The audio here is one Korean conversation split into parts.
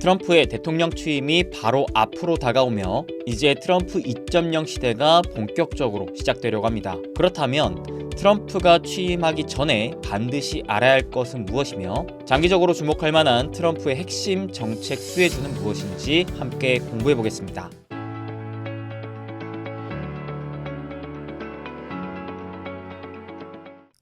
트럼프의 대통령 취임이 바로 앞으로 다가오며 이제 트럼프 2.0 시대가 본격적으로 시작되려고 합니다. 그렇다면 트럼프가 취임하기 전에 반드시 알아야 할 것은 무엇이며 장기적으로 주목할 만한 트럼프의 핵심 정책 수혜주는 무엇인지 함께 공부해 보겠습니다.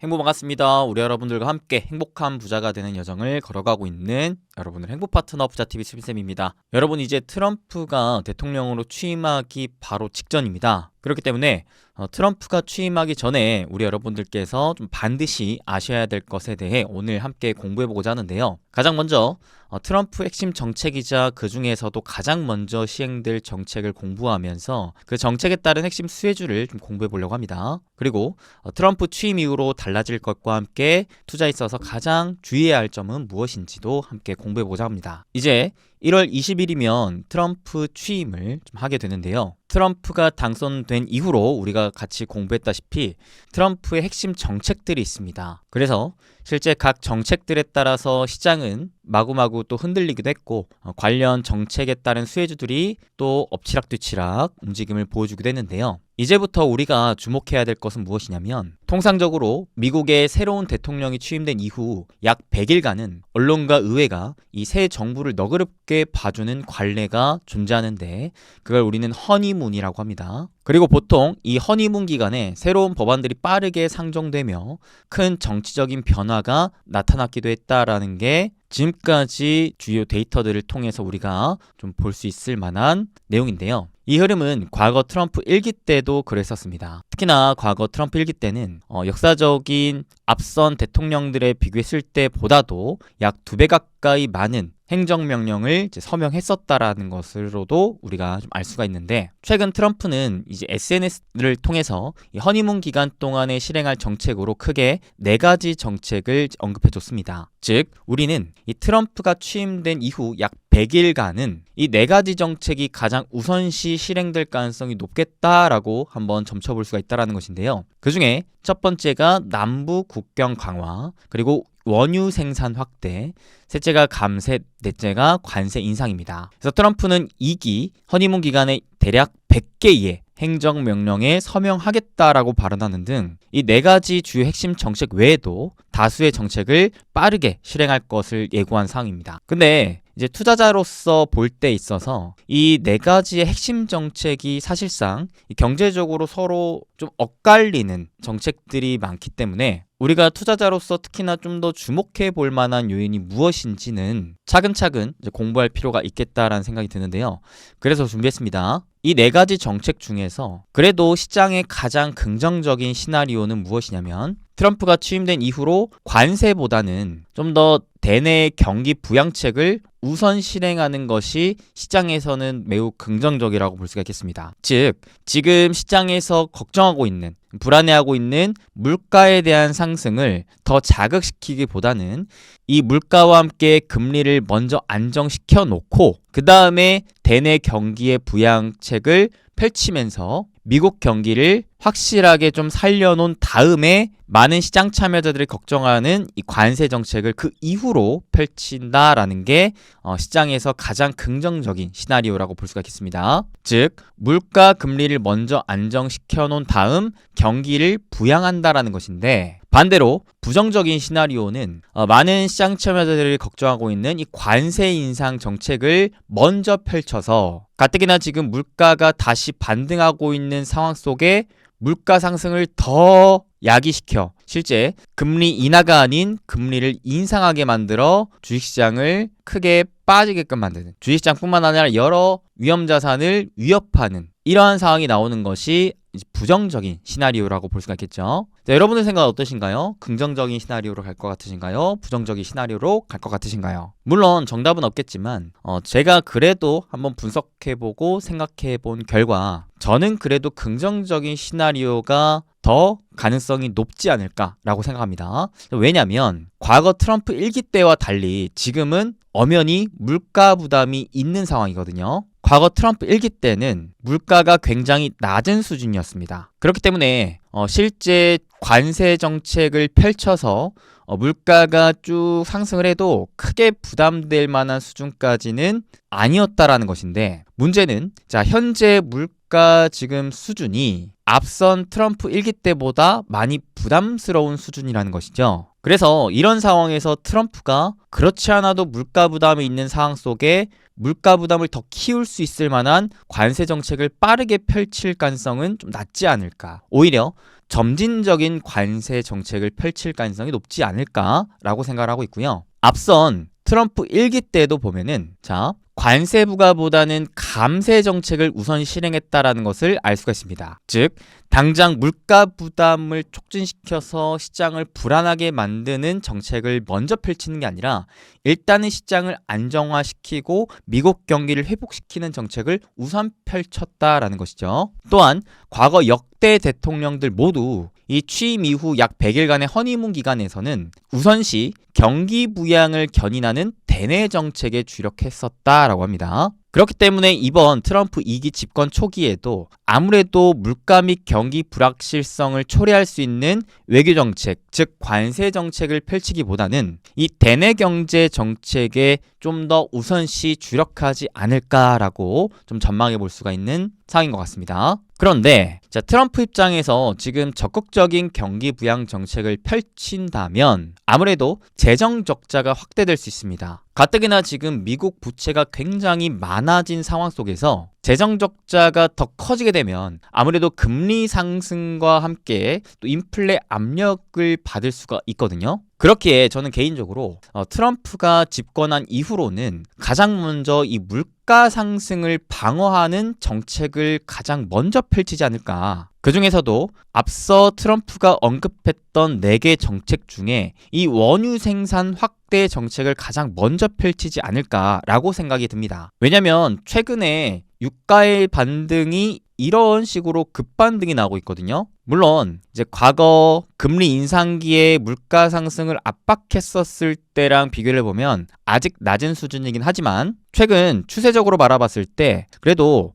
행복 반갑습니다. 우리 여러분들과 함께 행복한 부자가 되는 여정을 걸어가고 있는 여러분의 행복 파트너 부자TV 수빈쌤입니다. 여러분, 이제 트럼프가 대통령으로 취임하기 바로 직전입니다. 그렇기 때문에 트럼프가 취임하기 전에 우리 여러분들께서 좀 반드시 아셔야 될 것에 대해 오늘 함께 공부해보고자 하는데요. 가장 먼저 트럼프 핵심 정책이자 그 중에서도 가장 먼저 시행될 정책을 공부하면서 그 정책에 따른 핵심 수혜주를 좀 공부해보려고 합니다. 그리고 트럼프 취임 이후로 달라질 것과 함께 투자에 있어서 가장 주의해야 할 점은 무엇인지도 함께 공부해보자 합니다. 이제 1월 20일이면 트럼프 취임을 좀 하게 되는데요. 트럼프가 당선된 이후로 우리가 같이 공부했다시피 트럼프의 핵심 정책들이 있습니다. 그래서 실제 각 정책들에 따라서 시장은 마구마구 또 흔들리기도 했고 관련 정책에 따른 수혜주들이 또 엎치락뒤치락 움직임을 보여주기도 했는데요. 이제부터 우리가 주목해야 될 것은 무엇이냐면 통상적으로 미국의 새로운 대통령이 취임된 이후 약 100일간은 언론과 의회가 이 새 정부를 너그럽게 봐주는 관례가 존재하는데 그걸 우리는 허니문이라고 합니다. 그리고 보통 이 허니문 기간에 새로운 법안들이 빠르게 상정되며 큰 정치적인 변화가 나타났기도 했다라는 게 지금까지 주요 데이터들을 통해서 우리가 좀 볼 수 있을 만한 내용인데요. 이 흐름은 과거 트럼프 1기 때도 그랬었습니다. 특히나 과거 트럼프 1기 때는 역사적인 앞선 대통령들에 비교했을 때보다도 약 2배 가까이 많은 행정명령을 서명했었다라는 것으로도 우리가 좀 알 수가 있는데, 최근 트럼프는 이제 SNS를 통해서 이 허니문 기간 동안에 실행할 정책으로 크게 4가지 정책을 언급해줬습니다. 즉, 우리는 이 트럼프가 취임된 이후 약 100일간은 이 4가지 정책이 가장 우선시 실행될 가능성이 높겠다라고 한번 점쳐볼 수가 있다는 것인데요. 그 중에 첫 번째가 남부 국경 강화, 그리고 원유 생산 확대, 셋째가 감세, 넷째가 관세 인상입니다. 그래서 트럼프는 2기 허니문 기간에 대략 100개의 행정명령에 서명하겠다라고 발언하는 등 이 4가지 주요 핵심 정책 외에도 다수의 정책을 빠르게 실행할 것을 예고한 사항입니다. 근데 이제 투자자로서 볼 때 있어서 이 4가지의 핵심 정책이 사실상 경제적으로 서로 좀 엇갈리는 정책들이 많기 때문에 우리가 투자자로서 특히나 좀 더 주목해 볼 만한 요인이 무엇인지는 차근차근 이제 공부할 필요가 있겠다라는 생각이 드는데요. 그래서 준비했습니다. 이 4가지 정책 중에서 그래도 시장의 가장 긍정적인 시나리오는 무엇이냐면 트럼프가 취임된 이후로 관세보다는 좀 더 대내 경기 부양책을 우선 실행하는 것이 시장에서는 매우 긍정적이라고 볼 수가 있겠습니다. 즉, 지금 시장에서 걱정하고 있는, 불안해하고 있는 물가에 대한 상승을 더 자극시키기보다는 이 물가와 함께 금리를 먼저 안정시켜 놓고 그 다음에 대내 경기의 부양책을 펼치면서 미국 경기를 확실하게 좀 살려놓은 다음에 많은 시장 참여자들이 걱정하는 이 관세 정책을 그 이후로 펼친다라는 게 시장에서 가장 긍정적인 시나리오라고 볼 수가 있겠습니다. 즉, 물가 금리를 먼저 안정시켜 놓은 다음 경기를 부양한다라는 것인데, 반대로 부정적인 시나리오는 많은 시장 참여자들이 걱정하고 있는 이 관세 인상 정책을 먼저 펼쳐서 가뜩이나 지금 물가가 다시 반등하고 있는 상황 속에 물가 상승을 더 야기시켜 실제 금리 인하가 아닌 금리를 인상하게 만들어 주식시장을 크게 빠지게끔 만드는, 주식시장뿐만 아니라 여러 위험자산을 위협하는 이러한 상황이 나오는 것이 부정적인 시나리오라고 볼 수가 있겠죠. 자, 여러분의 생각은 어떠신가요? 긍정적인 시나리오로 갈 것 같으신가요? 부정적인 시나리오로 갈 것 같으신가요? 물론 정답은 없겠지만 제가 그래도 한번 분석해보고 생각해본 결과 저는 그래도 긍정적인 시나리오가 더 가능성이 높지 않을까라고 생각합니다. 왜냐하면 과거 트럼프 1기 때와 달리 지금은 엄연히 물가 부담이 있는 상황이거든요. 과거 트럼프 1기 때는 물가가 굉장히 낮은 수준이었습니다. 그렇기 때문에 실제 관세 정책을 펼쳐서 물가가 쭉 상승을 해도 크게 부담될 만한 수준까지는 아니었다라는 것인데, 문제는 자, 현재 물가 지금 수준이 앞선 트럼프 1기 때보다 많이 부담스러운 수준이라는 것이죠. 그래서 이런 상황에서 트럼프가 그렇지 않아도 물가 부담이 있는 상황 속에 물가 부담을 더 키울 수 있을 만한 관세 정책을 빠르게 펼칠 가능성은 좀 낮지 않을까. 오히려 점진적인 관세 정책을 펼칠 가능성이 높지 않을까라고 생각을 하고 있고요. 앞선 트럼프 1기 때도 보면은 자, 관세 부과보다는 감세 정책을 우선 실행했다라는 것을 알 수가 있습니다. 즉, 당장 물가 부담을 촉진시켜서 시장을 불안하게 만드는 정책을 먼저 펼치는 게 아니라 일단은 시장을 안정화시키고 미국 경기를 회복시키는 정책을 우선 펼쳤다라는 것이죠. 또한 과거 역대 대통령들 모두 이 취임 이후 약 100일간의 허니문 기간에서는 우선시 경기 부양을 견인하는 대내 정책에 주력했었다라고 합니다. 그렇기 때문에 이번 트럼프 2기 집권 초기에도 아무래도 물가 및 경기 불확실성을 초래할 수 있는 외교 정책, 즉 관세 정책을 펼치기보다는 이 대내 경제 정책에 좀 더 우선시 주력하지 않을까라고 좀 전망해 볼 수가 있는 상황인 것 같습니다. 그런데 자, 트럼프 입장에서 지금 적극적인 경기 부양 정책을 펼친다면 아무래도 재정 적자가 확대될 수 있습니다. 가뜩이나 지금 미국 부채가 굉장히 많아진 상황 속에서 재정 적자가 더 커지게 되면 아무래도 금리 상승과 함께 또 인플레 압력을 받을 수가 있거든요. 그렇기에 저는 개인적으로 트럼프가 집권한 이후로는 가장 먼저 이 물가 상승을 방어하는 정책을 가장 먼저 펼치지 않을까. 그 중에서도 앞서 트럼프가 언급했던 4개 정책 중에 이 원유 생산 확대 정책을 가장 먼저 펼치지 않을까라고 생각이 듭니다. 왜냐하면 최근에 유가의 반등이 이런 식으로 급반등이 나오고 있거든요. 물론 이제 과거 금리 인상기에 물가 상승을 압박했었을 때랑 비교를 해보면 아직 낮은 수준이긴 하지만 최근 추세적으로 바라봤을 때 그래도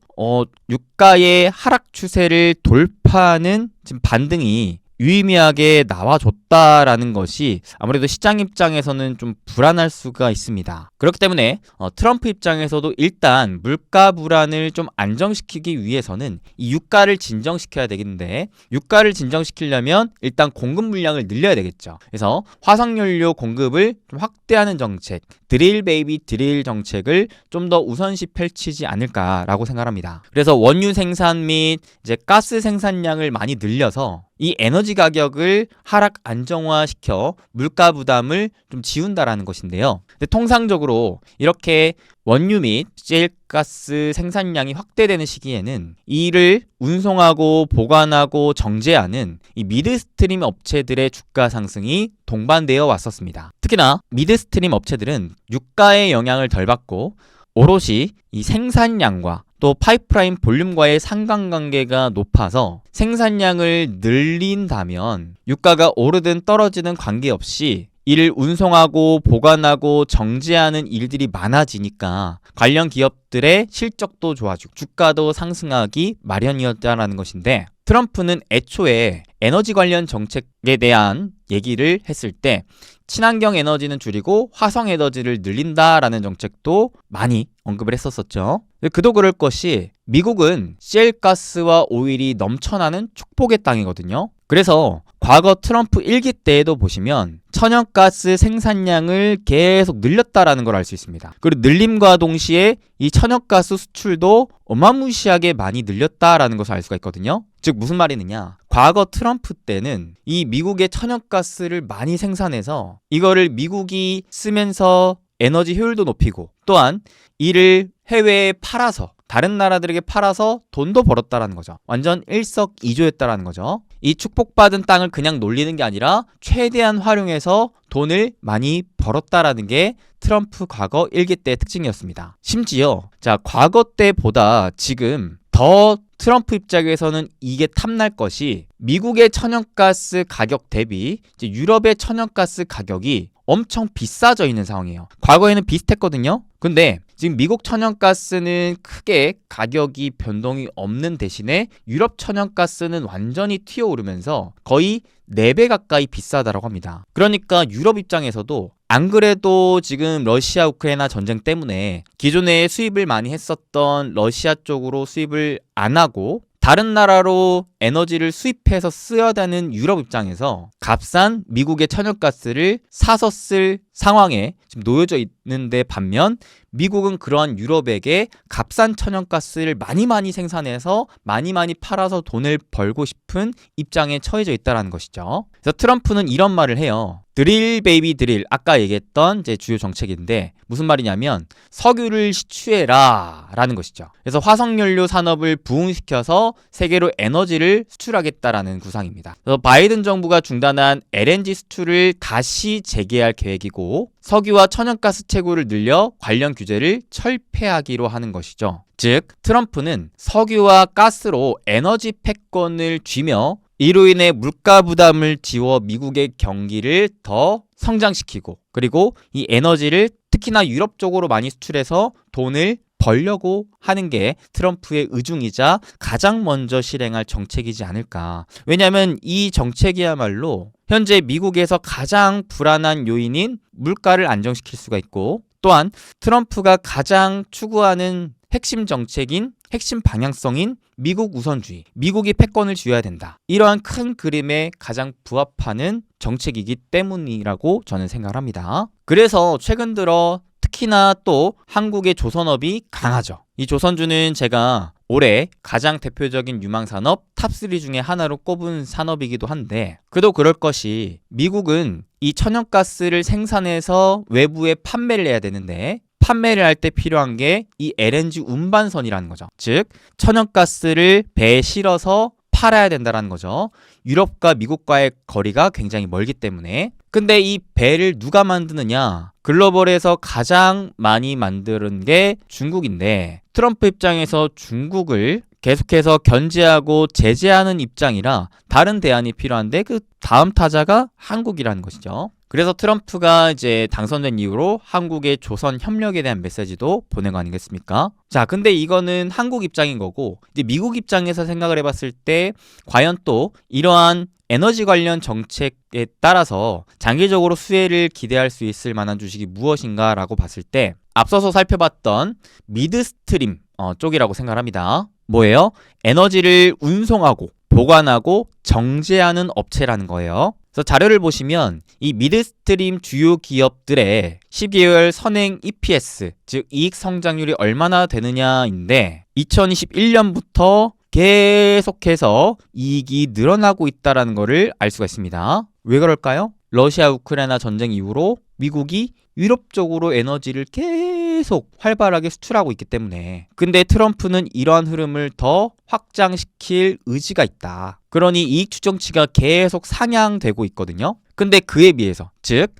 유가의 하락 추세를 돌파하는 지금 반등이 유의미하게 나와줬다라는 것이 아무래도 시장 입장에서는 좀 불안할 수가 있습니다. 그렇기 때문에 트럼프 입장에서도 일단 물가 불안을 좀 안정시키기 위해서는 이 유가를 진정시켜야 되겠는데 유가를 진정시키려면 일단 공급 물량을 늘려야 되겠죠. 그래서 화석연료 공급을 좀 확대하는 정책, 드릴 베이비 드릴 정책을 좀 더 우선시 펼치지 않을까라고 생각합니다. 그래서 원유 생산 및 이제 가스 생산량을 많이 늘려서 이 에너지 가격을 하락 안정화시켜 물가 부담을 좀 지운다라는 것인데요. 근데 통상적으로 이렇게 원유 및 셰일가스 생산량이 확대되는 시기에는 이를 운송하고 보관하고 정제하는 이 미드스트림 업체들의 주가 상승이 동반되어 왔었습니다. 특히나 미드스트림 업체들은 유가의 영향을 덜 받고 오롯이 이 생산량과 또 파이프라인 볼륨과의 상관관계가 높아서 생산량을 늘린다면 유가가 오르든 떨어지든 관계없이 이를 운송하고 보관하고 정제하는 일들이 많아지니까 관련 기업들의 실적도 좋아지고 주가도 상승하기 마련이었다는 것인데 트럼프는 애초에 에너지 관련 정책에 대한 얘기를 했을 때 친환경 에너지는 줄이고 화석 에너지를 늘린다라는 정책도 많이 언급을 했었었죠. 그도 그럴 것이 미국은 셰일가스와 오일이 넘쳐나는 축복의 땅이거든요. 그래서 과거 트럼프 1기 때에도 보시면 천연가스 생산량을 계속 늘렸다라는 걸 알 수 있습니다. 그리고 늘림과 동시에 이 천연가스 수출도 어마무시하게 많이 늘렸다라는 것을 알 수가 있거든요. 즉 무슨 말이느냐? 과거 트럼프 때는 이 미국의 천연가스를 많이 생산해서 이거를 미국이 쓰면서 에너지 효율도 높이고 또한 이를 해외에 팔아서 다른 나라들에게 팔아서 돈도 벌었다라는 거죠. 완전 일석이조였다라는 거죠. 이 축복받은 땅을 그냥 놀리는 게 아니라 최대한 활용해서 돈을 많이 벌었다라는 게 트럼프 과거 1기 때의 특징이었습니다. 심지어 과거 때보다 지금 더 트럼프 입장에서는 이게 탐날 것이 미국의 천연가스 가격 대비 유럽의 천연가스 가격이 엄청 비싸져 있는 상황이에요. 과거에는 비슷했거든요. 근데 지금 미국 천연가스는 크게 가격이 변동이 없는 대신에 유럽 천연가스는 완전히 튀어오르면서 거의 4배 가까이 비싸다라고 합니다. 그러니까 유럽 입장에서도 안 그래도 지금 러시아 우크라이나 전쟁 때문에 기존에 수입을 많이 했었던 러시아 쪽으로 수입을 안 하고 다른 나라로 에너지를 수입해서 써야 되는 유럽 입장에서 값싼 미국의 천연가스를 사서 쓸 상황에 지금 놓여져 있는데 반면 미국은 그러한 유럽에게 값싼 천연가스를 많이 생산해서 많이 팔아서 돈을 벌고 싶은 입장에 처해져 있다는 것이죠. 그래서 트럼프는 이런 말을 해요. 드릴 베이비 드릴, 아까 얘기했던 제 주요 정책인데 무슨 말이냐면 석유를 시추해라 라는 것이죠. 그래서 화석연료 산업을 부흥시켜서 세계로 에너지를 수출하겠다라는 구상입니다. 그래서 바이든 정부가 중단한 LNG 수출을 다시 재개할 계획이고 석유와 천연가스 채굴을 늘려 관련 규제를 철폐하기로 하는 것이죠. 즉 트럼프는 석유와 가스로 에너지 패권을 쥐며 이로 인해 물가 부담을 지워 미국의 경기를 더 성장시키고 그리고 이 에너지를 특히나 유럽 쪽으로 많이 수출해서 돈을 벌려고 하는 게 트럼프의 의중이자 가장 먼저 실행할 정책이지 않을까. 왜냐하면 이 정책이야말로 현재 미국에서 가장 불안한 요인인 물가를 안정시킬 수가 있고 또한 트럼프가 가장 추구하는 핵심 정책인 핵심 방향성인 미국 우선주의, 미국이 패권을 쥐어야 된다. 이러한 큰 그림에 가장 부합하는 정책이기 때문이라고 저는 생각을 합니다. 그래서 최근 들어 특히나 또 한국의 조선업이 강하죠. 이 조선주는 제가 올해 가장 대표적인 유망산업 탑3 중에 하나로 꼽은 산업이기도 한데 그도 그럴 것이 미국은 이 천연가스를 생산해서 외부에 판매를 해야 되는데 판매를 할 때 필요한 게 이 LNG 운반선이라는 거죠. 즉 천연가스를 배에 실어서 팔아야 된다는 거죠. 유럽과 미국과의 거리가 굉장히 멀기 때문에. 근데 이 배를 누가 만드느냐? 글로벌에서 가장 많이 만드는 게 중국인데 트럼프 입장에서 중국을 계속해서 견제하고 제재하는 입장이라 다른 대안이 필요한데 그 다음 타자가 한국이라는 것이죠. 그래서 트럼프가 이제 당선된 이후로 한국의 조선 협력에 대한 메시지도 보낸 거 아니겠습니까? 자, 근데 이거는 한국 입장인 거고 이제 미국 입장에서 생각을 해봤을 때 과연 또 이러한 에너지 관련 정책에 따라서 장기적으로 수혜를 기대할 수 있을 만한 주식이 무엇인가라고 봤을 때 앞서서 살펴봤던 미드스트림 쪽이라고 생각합니다. 뭐예요? 에너지를 운송하고 보관하고 정제하는 업체라는 거예요. 그래서 자료를 보시면 이 미드스트림 주요 기업들의 12개월 선행 EPS, 즉 이익 성장률이 얼마나 되느냐인데 2021년부터 계속해서 이익이 늘어나고 있다는 것을 알 수가 있습니다. 왜 그럴까요? 러시아 우크라이나 전쟁 이후로 미국이 유럽 쪽으로 에너지를 계속 활발하게 수출하고 있기 때문에. 근데 트럼프는 이러한 흐름을 더 확장시킬 의지가 있다. 그러니 이익 추정치가 계속 상향되고 있거든요. 근데 그에 비해서 즉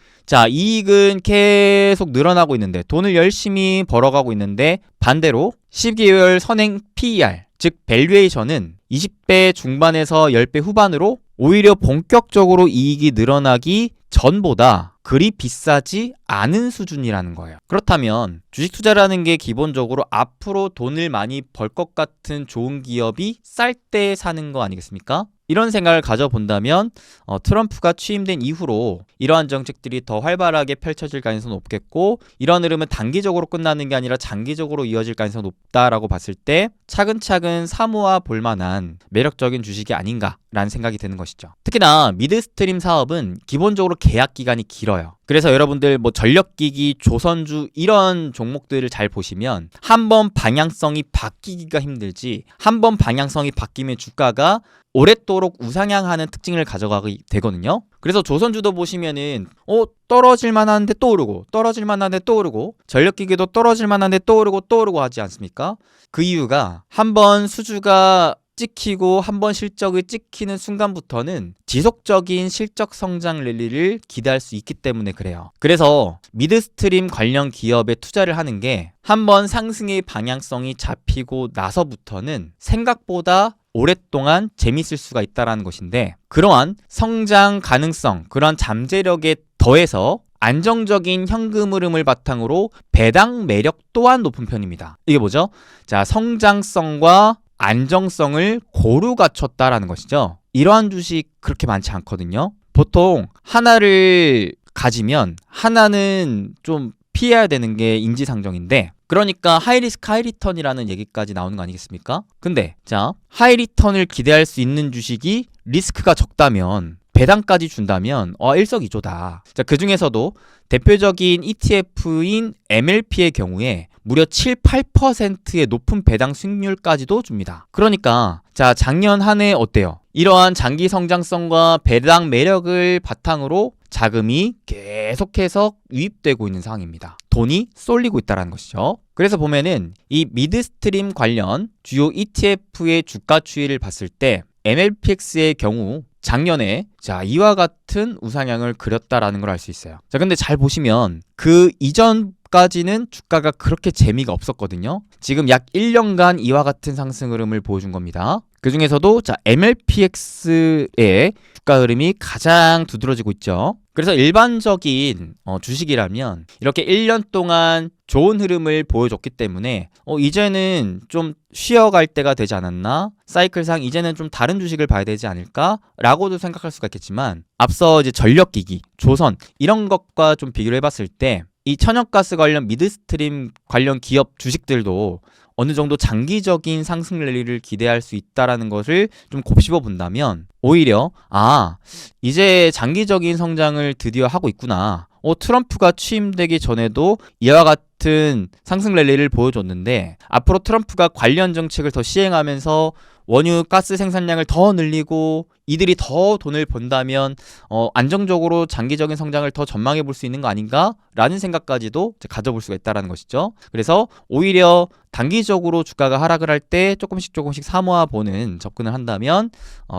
이익은 계속 늘어나고 있는데 돈을 열심히 벌어가고 있는데 반대로 12개월 선행 PER 즉 밸류에이션은 20배 중반에서 10배 후반으로 오히려 본격적으로 이익이 늘어나기 전보다 그리 비싸지 않은 수준이라는 거예요. 그렇다면 주식 투자라는 게 기본적으로 앞으로 돈을 많이 벌 것 같은 좋은 기업이 쌀 때 사는 거 아니겠습니까? 이런 생각을 가져본다면 트럼프가 취임된 이후로 이러한 정책들이 더 활발하게 펼쳐질 가능성이 높겠고 이런 흐름은 단기적으로 끝나는 게 아니라 장기적으로 이어질 가능성이 높다라고 봤을 때 차근차근 사모아 볼 만한 매력적인 주식이 아닌가라는 생각이 드는 것이죠. 특히나 미드스트림 사업은 기본적으로 계약 기간이 길어요. 그래서 여러분들 전력기기, 조선주 이런 종목들을 잘 보시면 한번 방향성이 바뀌기가 힘들지 한번 방향성이 바뀌면 주가가 오랫도록 우상향하는 특징을 가져가게 되거든요. 그래서 조선주도 보시면은 떨어질 만한데 또 오르고 떨어질 만한데 또 오르고 전력기기도 떨어질 만한데 또 오르고 하지 않습니까? 그 이유가 한번 수주가 찍히고 한번 실적을 찍히는 순간부터는 지속적인 실적 성장 랠리를 기대할 수 있기 때문에 그래요. 그래서 미드스트림 관련 기업에 투자를 하는 게 한번 상승의 방향성이 잡히고 나서부터는 생각보다 오랫동안 재밌을 수가 있다는 것인데 그러한 성장 가능성, 그러한 잠재력에 더해서 안정적인 현금 흐름을 바탕으로 배당 매력 또한 높은 편입니다. 이게 뭐죠? 자, 성장성과 안정성을 고루 갖췄다라는 것이죠. 이러한 주식 그렇게 많지 않거든요. 보통 하나를 가지면 하나는 좀 피해야 되는 게 인지상정인데, 그러니까 하이리스크 하이리턴이라는 얘기까지 나오는 거 아니겠습니까? 근데 자, 하이리턴을 기대할 수 있는 주식이 리스크가 적다면, 배당까지 준다면 일석이조다. 자, 그 중에서도 대표적인 ETF인 MLP의 경우에 무려 7, 8%의 높은 배당 수익률까지도 줍니다. 그러니까 자, 작년 한 해 어때요? 이러한 장기 성장성과 배당 매력을 바탕으로 자금이 계속해서 유입되고 있는 상황입니다. 돈이 쏠리고 있다는 것이죠. 그래서 보면은 이 미드스트림 관련 주요 ETF의 주가 추이를 봤을 때 MLPX의 경우 작년에 자, 이와 같은 우상향을 그렸다라는 걸 알 수 있어요. 자, 근데 잘 보시면 그 이전까지는 주가가 그렇게 재미가 없었거든요. 지금 약 1년간 이와 같은 상승 흐름을 보여준 겁니다. 그 중에서도 자, MLPX의 주가 흐름이 가장 두드러지고 있죠. 그래서 일반적인 주식이라면 이렇게 1년 동안 좋은 흐름을 보여줬기 때문에 이제는 좀 쉬어갈 때가 되지 않았나? 사이클상 이제는 좀 다른 주식을 봐야 되지 않을까? 라고도 생각할 수가 있겠지만, 앞서 이제 전력기기, 조선 이런 것과 좀 비교를 해봤을 때 이 천연가스 관련 미드스트림 관련 기업 주식들도 어느 정도 장기적인 상승 랠리를 기대할 수 있다라는 것을 좀 곱씹어 본다면, 오히려 이제 장기적인 성장을 드디어 하고 있구나. 트럼프가 취임되기 전에도 이와 같은 상승 랠리를 보여줬는데, 앞으로 트럼프가 관련 정책을 더 시행하면서 원유 가스 생산량을 더 늘리고 이들이 더 돈을 번다면 안정적으로 장기적인 성장을 더 전망해 볼 수 있는 거 아닌가? 라는 생각까지도 가져볼 수가 있다는 것이죠. 그래서 오히려 단기적으로 주가가 하락을 할 때 조금씩 사모아 보는 접근을 한다면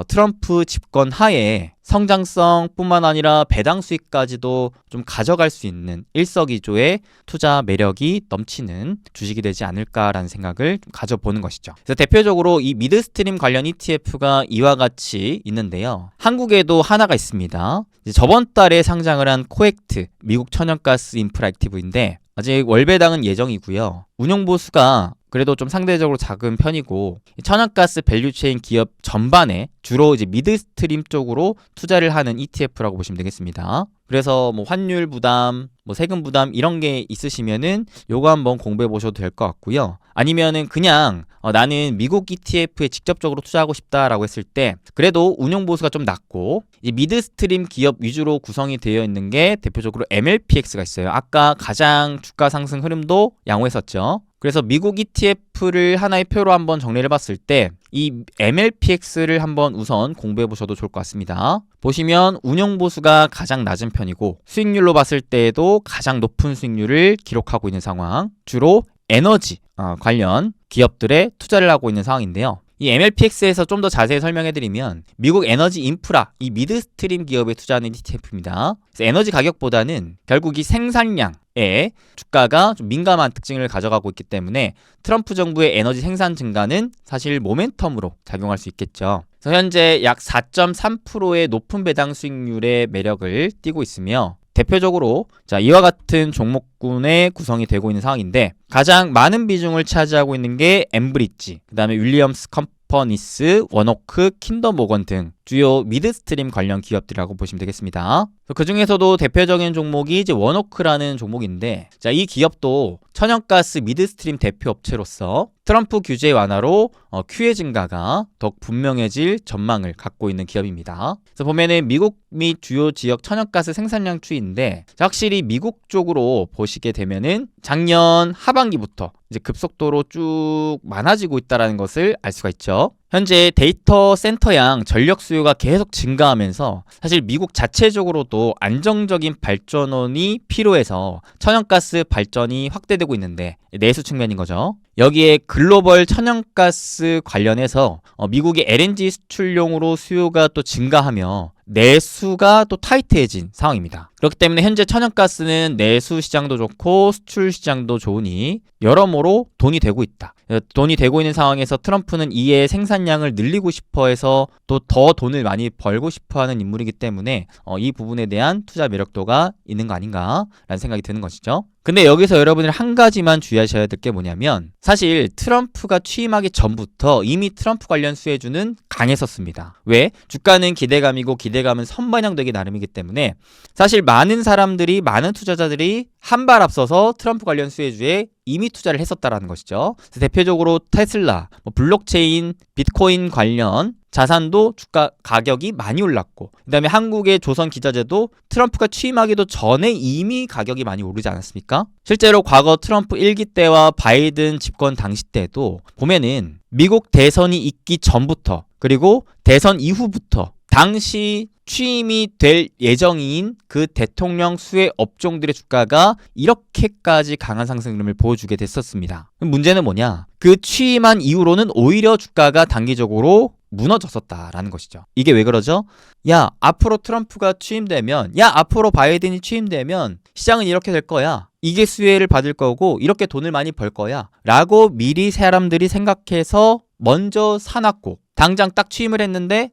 트럼프 집권 하에 성장성 뿐만 아니라 배당 수익까지도 좀 가져갈 수 있는 일석이조의 투자 매력이 넘치는 주식이 되지 않을까라는 생각을 좀 가져보는 것이죠. 그래서 대표적으로 이 미드스트림 관련 ETF가 이와 같이 있는데요. 한국에도 하나가 있습니다. 저번 달에 상장을 한 코엑트, 미국 천연가스 인프라 액티브인데 아직 월배당은 예정이고요. 운용보수가 그래도 좀 상대적으로 작은 편이고, 천연가스 밸류체인 기업 전반에 주로 이제 미드스트림 쪽으로 투자를 하는 ETF라고 보시면 되겠습니다. 그래서 뭐 환율 부담, 뭐 세금 부담 이런 게 있으시면은 요거 한번 공부해 보셔도 될 것 같고요. 아니면은 그냥 나는 미국 ETF에 직접적으로 투자하고 싶다라고 했을 때 그래도 운용 보수가 좀 낮고 이 미드스트림 기업 위주로 구성이 되어 있는 게 대표적으로 MLPX가 있어요. 아까 가장 주가 상승 흐름도 양호했었죠. 그래서 미국 ETF를 하나의 표로 한번 정리를 해봤을 때 이 MLPX를 한번 우선 공부해 보셔도 좋을 것 같습니다. 보시면 운용 보수가 가장 낮은 편이고 수익률로 봤을 때에도 가장 높은 수익률을 기록하고 있는 상황, 주로 에너지 관련 기업들에 투자를 하고 있는 상황인데요. 이 MLPX에서 좀 더 자세히 설명해드리면 미국 에너지 인프라, 이 미드스트림 기업에 투자하는 ETF입니다. 그래서 에너지 가격보다는 결국 이 생산량에 주가가 좀 민감한 특징을 가져가고 있기 때문에 트럼프 정부의 에너지 생산 증가는 사실 모멘텀으로 작용할 수 있겠죠. 그래서 현재 약 4.3%의 높은 배당 수익률의 매력을 띠고 있으며 대표적으로 자, 이와 같은 종목군에 구성이 되고 있는 상황인데 가장 많은 비중을 차지하고 있는 게 엠브리지, 그 다음에 윌리엄스 컴퍼니스, 원호크, 킨더 모건 등 주요 미드스트림 관련 기업들이라고 보시면 되겠습니다. 그 중에서도 대표적인 종목이 이제 원호크라는 종목인데, 자, 이 기업도 천연가스 미드스트림 대표 업체로서 트럼프 규제 완화로 QE 증가가 더욱 분명해질 전망을 갖고 있는 기업입니다. 그래서 보면은 미국 및 주요 지역 천연가스 생산량 추이인데, 확실히 미국 쪽으로 보시게 되면은 작년 하반기부터 이제 급속도로 쭉 많아지고 있다는 것을 알 수가 있죠. 현재 데이터 센터양 전력 수요가 계속 증가하면서 사실 미국 자체적으로도 안정적인 발전원이 필요해서 천연가스 발전이 확대되고 있는데 내수 측면인 거죠. 여기에 글로벌 천연가스 관련해서 미국의 LNG 수출용으로 수요가 또 증가하며 내수가 또 타이트해진 상황입니다. 그렇기 때문에 현재 천연가스는 내수 시장도 좋고 수출 시장도 좋으니 여러모로 돈이 되고 있다. 돈이 되고 있는 상황에서 트럼프는 이에 생산량을 늘리고 싶어 해서 또 더 돈을 많이 벌고 싶어 하는 인물이기 때문에 이 부분에 대한 투자 매력도가 있는 거 아닌가라는 생각이 드는 것이죠. 근데 여기서 여러분들 한 가지만 주의하셔야 될 게 뭐냐면 사실 트럼프가 취임하기 전부터 이미 트럼프 관련 수혜주는 강했었습니다. 왜? 주가는 기대감이고 기대감은 선반영되기 나름이기 때문에 사실 많은 사람들이 많은 투자자들이 한 발 앞서서 트럼프 관련 수혜주에 이미 투자를 했었다라는 것이죠. 대표적으로 테슬라, 블록체인, 비트코인 관련 자산도 주가 가격이 많이 올랐고 그 다음에 한국의 조선기자재도 트럼프가 취임하기도 전에 이미 가격이 많이 오르지 않았습니까? 실제로 과거 트럼프 1기 때와 바이든 집권 당시 때도 보면은 미국 대선이 있기 전부터 그리고 대선 이후부터 당시 취임이 될 예정인 그 대통령 수혜 업종들의 주가가 이렇게까지 강한 상승 흐름을 보여주게 됐었습니다. 문제는 뭐냐? 그 취임한 이후로는 오히려 주가가 단기적으로 무너졌었다라는 것이죠. 이게 왜 그러죠? 야, 앞으로 트럼프가 취임되면, 야, 앞으로 바이든이 취임되면 시장은 이렇게 될 거야. 이게 수혜를 받을 거고 이렇게 돈을 많이 벌 거야. 라고 미리 사람들이 생각해서 먼저 사놨고 당장 딱 취임을 했는데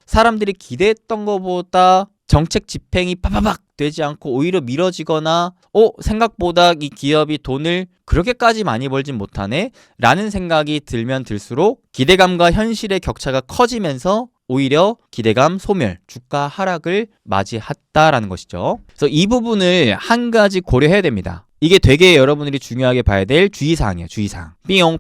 사람들이 기대했던 것보다 정책 집행이 빠바박 되지 않고 오히려 미뤄지거나 생각보다 이 기업이 돈을 그렇게까지 많이 벌진 못하네 라는 생각이 들면 들수록 기대감과 현실의 격차가 커지면서 오히려 기대감 소멸, 주가 하락을 맞이했다라는 것이죠. 그래서 이 부분을 한 가지 고려해야 됩니다. 이게 되게 여러분들이 중요하게 봐야 될 주의사항이에요. 주의사항. 삐용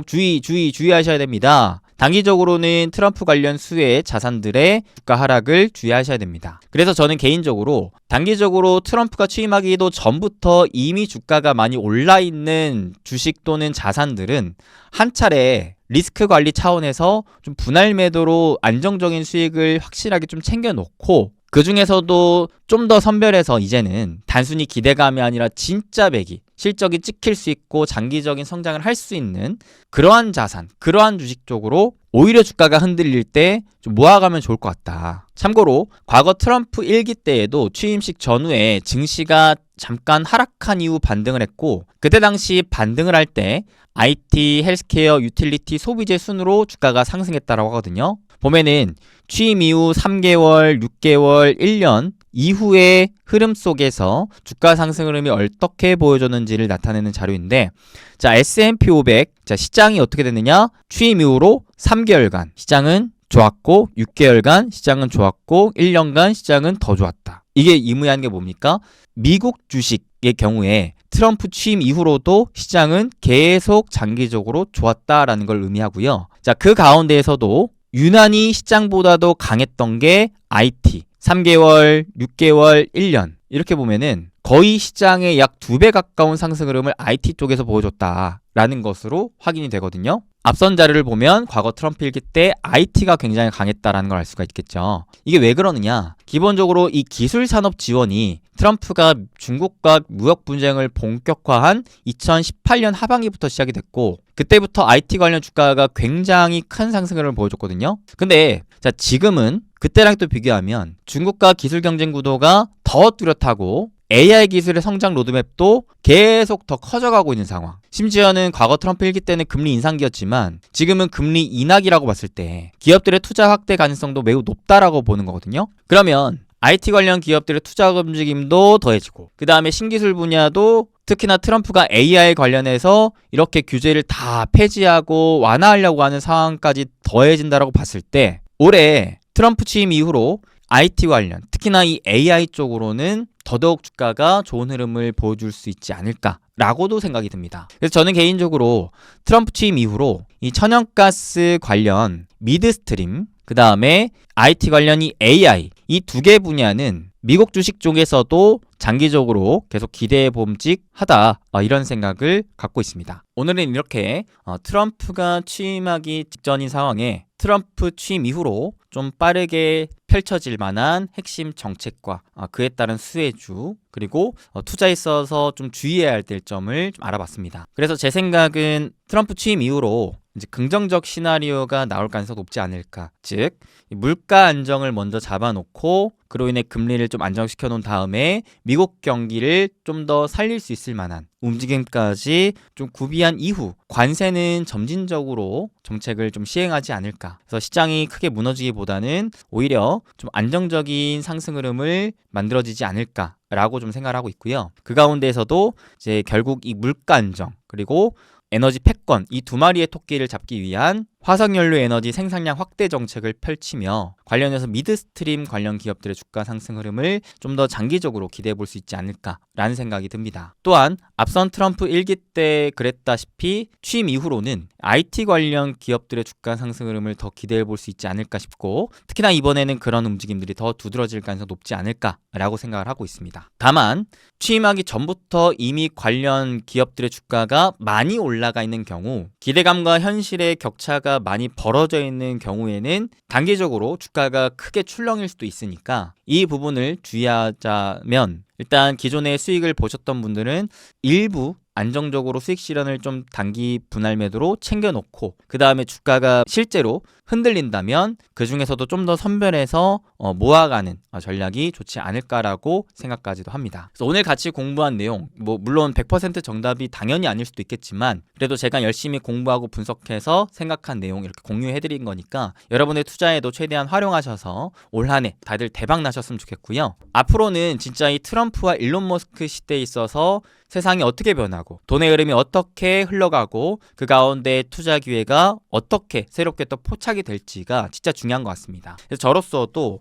주의하셔야 됩니다. 단기적으로는 트럼프 관련 수혜 자산들의 주가 하락을 주의하셔야 됩니다. 그래서 저는 개인적으로 단기적으로 트럼프가 취임하기도 전부터 이미 주가가 많이 올라있는 주식 또는 자산들은 한 차례 리스크 관리 차원에서 좀 분할 매도로 안정적인 수익을 확실하게 좀 챙겨놓고 그 중에서도 좀 더 선별해서 이제는 단순히 기대감이 아니라 진짜 배기, 실적이 찍힐 수 있고 장기적인 성장을 할 수 있는 그러한 자산, 그러한 주식 쪽으로 오히려 주가가 흔들릴 때 좀 모아가면 좋을 것 같다. 참고로 과거 트럼프 1기 때에도 취임식 전후에 증시가 잠깐 하락한 이후 반등을 했고 그때 당시 반등을 할 때 IT, 헬스케어, 유틸리티, 소비재 순으로 주가가 상승했다라고 하거든요. 보면은 취임 이후 3개월, 6개월, 1년 이후의 흐름 속에서 주가 상승 흐름이 어떻게 보여줬는지를 나타내는 자료인데 자, S&P 500, 자, 시장이 어떻게 됐느냐? 취임 이후로 3개월간 시장은 좋았고 6개월간 시장은 좋았고 1년간 시장은 더 좋았다. 이게 의미하는 게 뭡니까? 미국 주식의 경우에 트럼프 취임 이후로도 시장은 계속 장기적으로 좋았다라는 걸 의미하고요. 자, 그 가운데에서도 유난히 시장보다도 강했던 게 IT. 3개월, 6개월, 1년. 이렇게 보면은 거의 시장의 약 2배 가까운 상승 흐름을 IT 쪽에서 보여줬다라는 것으로 확인이 되거든요. 앞선 자료를 보면 과거 트럼프 일기 때 IT가 굉장히 강했다라는 걸 알 수가 있겠죠. 이게 왜 그러느냐? 기본적으로 이 기술 산업 지원이 트럼프가 중국과 무역 분쟁을 본격화한 2018년 하반기부터 시작이 됐고 그때부터 IT 관련 주가가 굉장히 큰 상승을 보여줬거든요. 근데 자, 지금은 그때랑 또 비교하면 중국과 기술 경쟁 구도가 더 뚜렷하고 AI 기술의 성장 로드맵도 계속 더 커져가고 있는 상황. 심지어는 과거 트럼프 1기 때는 금리 인상기였지만 지금은 금리 인하기라고 봤을 때 기업들의 투자 확대 가능성도 매우 높다라고 보는 거거든요. 그러면 IT 관련 기업들의 투자 움직임도 더해지고 그 다음에 신기술 분야도 특히나 트럼프가 AI 관련해서 이렇게 규제를 다 폐지하고 완화하려고 하는 상황까지 더해진다라고 봤을 때 올해 트럼프 취임 이후로 IT 관련 특히나 이 AI 쪽으로는 더더욱 주가가 좋은 흐름을 보여줄 수 있지 않을까라고도 생각이 듭니다. 그래서 저는 개인적으로 트럼프 취임 이후로 이 천연가스 관련 미드스트림 그 다음에 IT 관련 이 AI 이 두 개 분야는 미국 주식 쪽에서도 장기적으로 계속 기대해 봄직하다 이런 생각을 갖고 있습니다. 오늘은 이렇게 트럼프가 취임하기 직전인 상황에 트럼프 취임 이후로 좀 빠르게 펼쳐질 만한 핵심 정책과 그에 따른 수혜주 그리고 투자에 있어서 좀 주의해야 될 점을 좀 알아봤습니다. 그래서 제 생각은 트럼프 취임 이후로 이제 긍정적 시나리오가 나올 가능성이 높지 않을까. 즉, 물가 안정을 먼저 잡아놓고 그로 인해 금리를 좀 안정시켜 놓은 다음에 미국 경기를 좀 더 살릴 수 있을 만한 움직임까지 좀 구비한 이후 관세는 점진적으로 정책을 좀 시행하지 않을까. 그래서 시장이 크게 무너지기보다는 오히려 좀 안정적인 상승 흐름을 만들어지지 않을까라고 좀 생각을 하고 있고요. 그 가운데에서도 이제 결국 이 물가 안정 그리고 에너지 패권 이 두 마리의 토끼를 잡기 위한 화석연료 에너지 생산량 확대 정책을 펼치며 관련해서 미드스트림 관련 기업들의 주가 상승 흐름을 좀 더 장기적으로 기대해 볼 수 있지 않을까라는 생각이 듭니다. 또한 앞선 트럼프 1기 때 그랬다시피 취임 이후로는 IT 관련 기업들의 주가 상승 흐름을 더 기대해 볼 수 있지 않을까 싶고 특히나 이번에는 그런 움직임들이 더 두드러질 가능성이 높지 않을까라고 생각을 하고 있습니다. 다만 취임하기 전부터 이미 관련 기업들의 주가가 많이 올라가 있는 경우 기대감과 현실의 격차가 많이 벌어져 있는 경우에는 단기적으로 주가가 크게 출렁일 수도 있으니까 이 부분을 주의하자면 일단 기존의 수익을 보셨던 분들은 일부 안정적으로 수익 실현을 좀 단기 분할 매도로 챙겨놓고 그 다음에 주가가 실제로 흔들린다면 그 중에서도 좀 더 선별해서 모아가는 전략이 좋지 않을까라고 생각까지도 합니다. 그래서 오늘 같이 공부한 내용 물론 100% 정답이 당연히 아닐 수도 있겠지만 그래도 제가 열심히 공부하고 분석해서 생각한 내용 이렇게 공유해드린 거니까 여러분의 투자에도 최대한 활용하셔서 올 한 해 다들 대박 나셨으면 좋겠고요. 앞으로는 진짜 이 트럼프와 일론 머스크 시대에 있어서 세상이 어떻게 변하고 돈의 흐름이 어떻게 흘러가고 그 가운데 투자 기회가 어떻게 새롭게 또 포착이 될지가 진짜 중요한 것 같습니다. 그래서 저로서도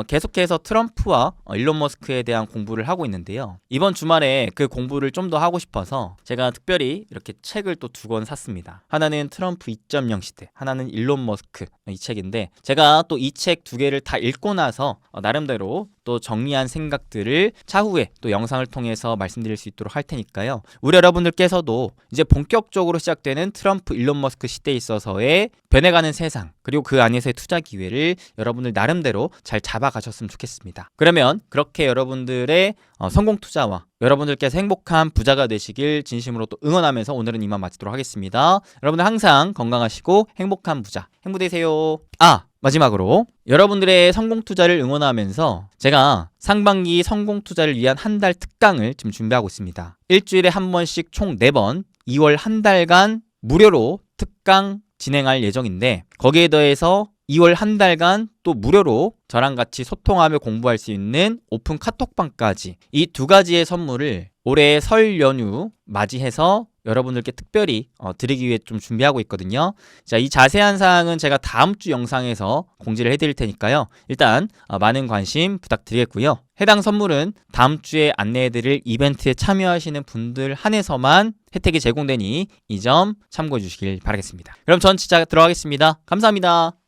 계속해서 트럼프와 일론 머스크에 대한 공부를 하고 있는데요. 이번 주말에 그 공부를 좀 더 하고 싶어서 제가 특별히 이렇게 책을 또 2권 샀습니다. 하나는 트럼프 2.0 시대, 하나는 일론 머스크 이 책인데 제가 또 이 책 2개를 다 읽고 나서 나름대로 또 정리한 생각들을 차후에 또 영상을 통해서 말씀드릴 수 있도록 할 테니까요. 우리 여러분들께서도 이제 본격적으로 시작되는 트럼프 일론 머스크 시대에 있어서의 변해가는 세상 그리고 그 안에서의 투자 기회를 여러분들 나름대로 잘 잡아가셨으면 좋겠습니다. 그러면 그렇게 여러분들의 성공 투자와 여러분들께서 행복한 부자가 되시길 진심으로 또 응원하면서 오늘은 이만 마치도록 하겠습니다. 여러분들 항상 건강하시고 행복한 부자 행복되세요. 마지막으로 여러분들의 성공 투자를 응원하면서 제가 상반기 성공 투자를 위한 한 달 특강을 지금 준비하고 있습니다. 일주일에 한 번씩 총 4번 2월 한 달간 무료로 특강 진행할 예정인데 거기에 더해서 2월 한 달간 또 무료로 저랑 같이 소통하며 공부할 수 있는 오픈 카톡방까지 이 2가지의 선물을 올해 설 연휴 맞이해서 여러분들께 특별히 드리기 위해 좀 준비하고 있거든요. 자, 이 자세한 사항은 제가 다음 주 영상에서 공지를 해드릴 테니까요. 일단 많은 관심 부탁드리겠고요. 해당 선물은 다음 주에 안내해드릴 이벤트에 참여하시는 분들 한해서만 혜택이 제공되니 이 점 참고해 주시길 바라겠습니다. 그럼 전 진짜 들어가겠습니다. 감사합니다.